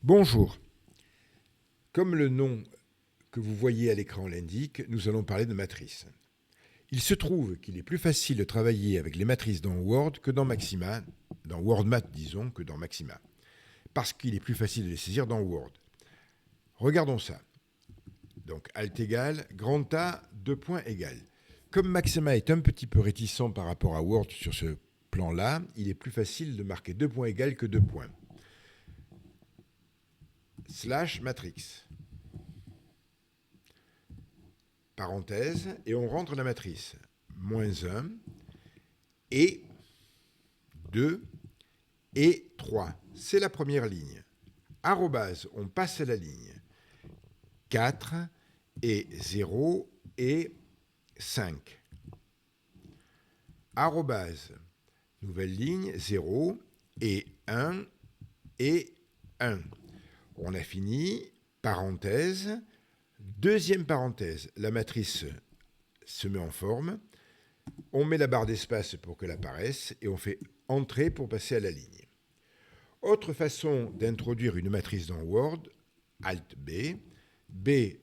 Bonjour. Comme le nom que vous voyez à l'écran l'indique, nous allons parler de matrices. Il se trouve qu'il est plus facile de travailler avec les matrices dans Word que dans Maxima, dans WordMath disons, que dans Maxima, parce qu'il est plus facile de les saisir dans Word. Regardons ça. Donc Alt égale, grand A, 2 points égale. Comme Maxima est un petit peu réticent par rapport à Word sur ce plan-là, il est plus facile de marquer 2 points égales que 2 points. Slash matrix. Parenthèse, et on rentre la matrice. Moins 1, et 2, et 3. C'est la première ligne. Arrobase, on passe à la ligne. 4, et 0, et 5. Arrobase, nouvelle ligne, 0, et 1, et 1. On a fini, parenthèse, deuxième parenthèse, la matrice se met en forme, on met la barre d'espace pour qu'elle apparaisse et on fait Entrée pour passer à la ligne. Autre façon d'introduire une matrice dans Word, Alt B, B,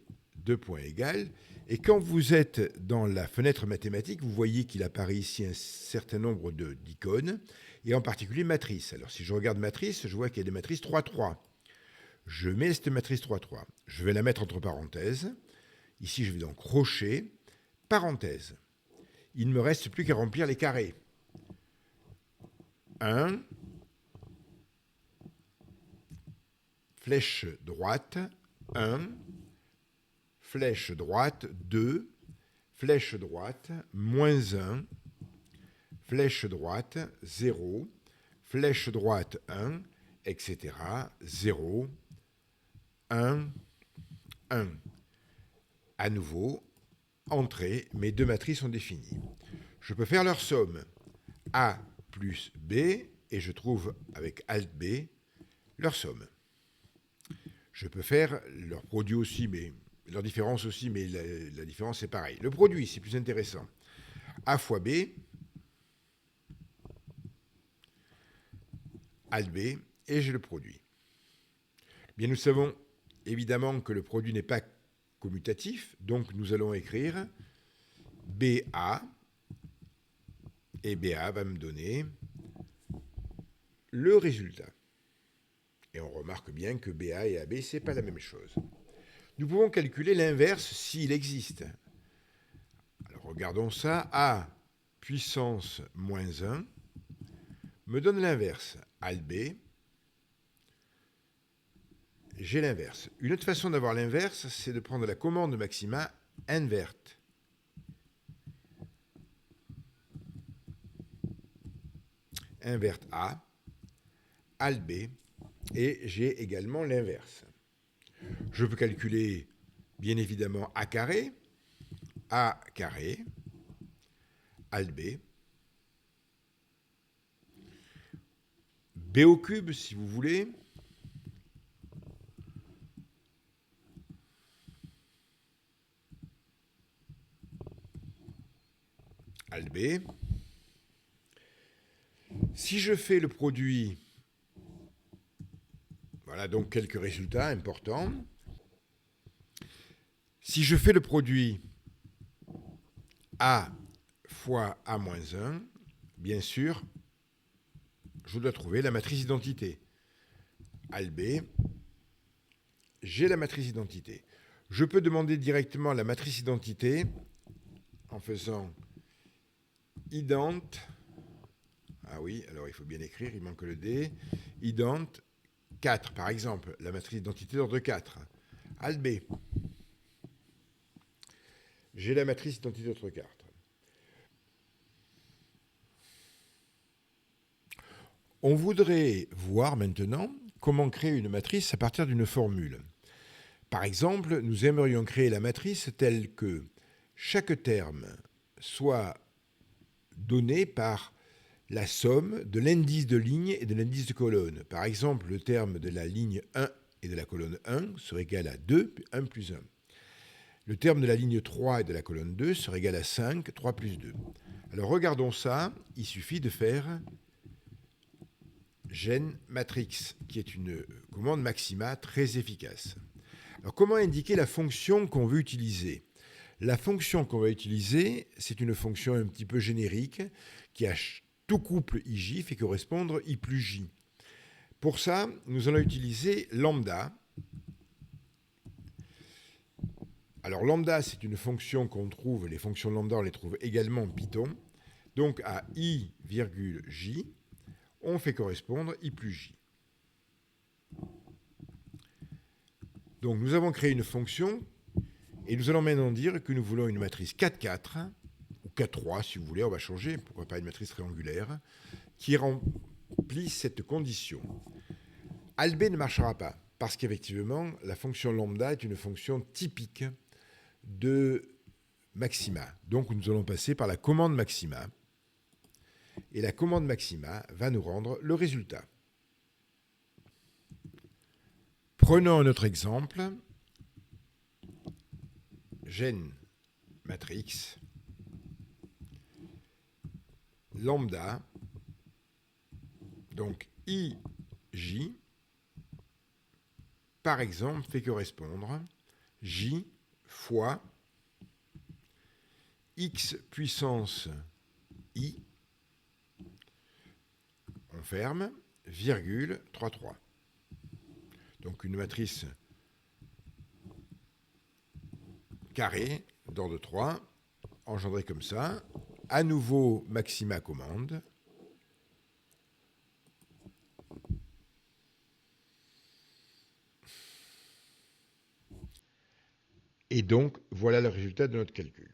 2 points égales, et quand vous êtes dans la fenêtre mathématique, vous voyez qu'il apparaît ici un certain nombre d'icônes, et en particulier matrice. Alors si je regarde matrice, je vois qu'il y a des matrices 3, 3. Je mets cette matrice 3, 3. Je vais la mettre entre parenthèses. Ici, je vais donc crocher, parenthèse. Il ne me reste plus qu'à remplir les carrés. 1, flèche droite, 1, flèche droite, 2, flèche droite, moins 1, flèche droite, 0, flèche droite, 1, etc. 0, 1, 1. À nouveau, entrée, mes deux matrices sont définies. Je peux faire leur somme. A plus B, et je trouve avec Alt B leur somme. Je peux faire leur produit aussi, mais leur différence aussi, mais la différence c'est pareil. Le produit, c'est plus intéressant. A fois B, Alt B, et j'ai le produit. Bien, nous savons évidemment que le produit n'est pas commutatif, donc nous allons écrire BA, et BA va me donner le résultat. Et on remarque bien que BA et AB, ce n'est pas la même chose. Nous pouvons calculer l'inverse s'il existe. Alors regardons ça. A puissance moins 1 me donne l'inverse. Alt B, j'ai l'inverse. Une autre façon d'avoir l'inverse, c'est de prendre la commande maxima invert. Invert A, Alt B, et j'ai également l'inverse. Je peux calculer, bien évidemment, A carré, Alt B, B au cube, si vous voulez, Alt B. Si je fais le produit, voilà donc quelques résultats importants. Si je fais le produit A fois A-1, bien sûr, je dois trouver la matrice identité. Alt B, j'ai la matrice identité. Je peux demander directement la matrice identité en faisant ident. Ah oui, alors il faut bien écrire, il manque le D. Ident 4, par exemple, la matrice d'identité d'ordre 4. Alt B. J'ai la matrice d'identité d'ordre 4. On voudrait voir maintenant comment créer une matrice à partir d'une formule. Par exemple, nous aimerions créer la matrice telle que chaque terme soit donné par la somme de l'indice de ligne et de l'indice de colonne. Par exemple, le terme de la ligne 1 et de la colonne 1 serait égal à 2, 1 plus 1. Le terme de la ligne 3 et de la colonne 2 serait égal à 5, 3 plus 2. Alors regardons ça, il suffit de faire gen matrix, qui est une commande maxima très efficace. Alors, comment indiquer la fonction qu'on veut utiliser? La fonction qu'on va utiliser, c'est une fonction un petit peu générique qui a tout couple ij fait correspondre i plus j. Pour ça, nous allons utiliser lambda. Alors lambda, c'est une fonction qu'on trouve, les fonctions lambda, on les trouve également en Python. Donc à i, j, on fait correspondre i plus j. Donc nous avons créé une fonction et nous allons maintenant dire que nous voulons une matrice 4-4 ou 4-3 si vous voulez, on va changer, pourquoi pas une matrice triangulaire, qui remplit cette condition. Alb ne marchera pas parce qu'effectivement la fonction lambda est une fonction typique de maxima. Donc nous allons passer par la commande maxima et la commande maxima va nous rendre le résultat. Prenons un autre exemple. Gen matrix lambda, donc ij, par exemple, fait correspondre j fois x puissance i, on ferme, virgule 3,3. Donc une matrice carrée d'ordre 3, engendrée comme ça. À nouveau, maxima commande. Et donc, voilà le résultat de notre calcul.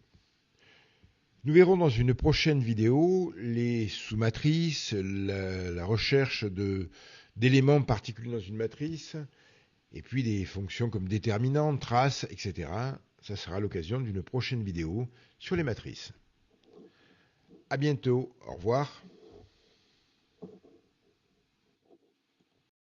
Nous verrons dans une prochaine vidéo les sous-matrices, la recherche d'éléments particuliers dans une matrice, et puis des fonctions comme déterminante, trace, etc. Ça sera l'occasion d'une prochaine vidéo sur les matrices. À bientôt, au revoir.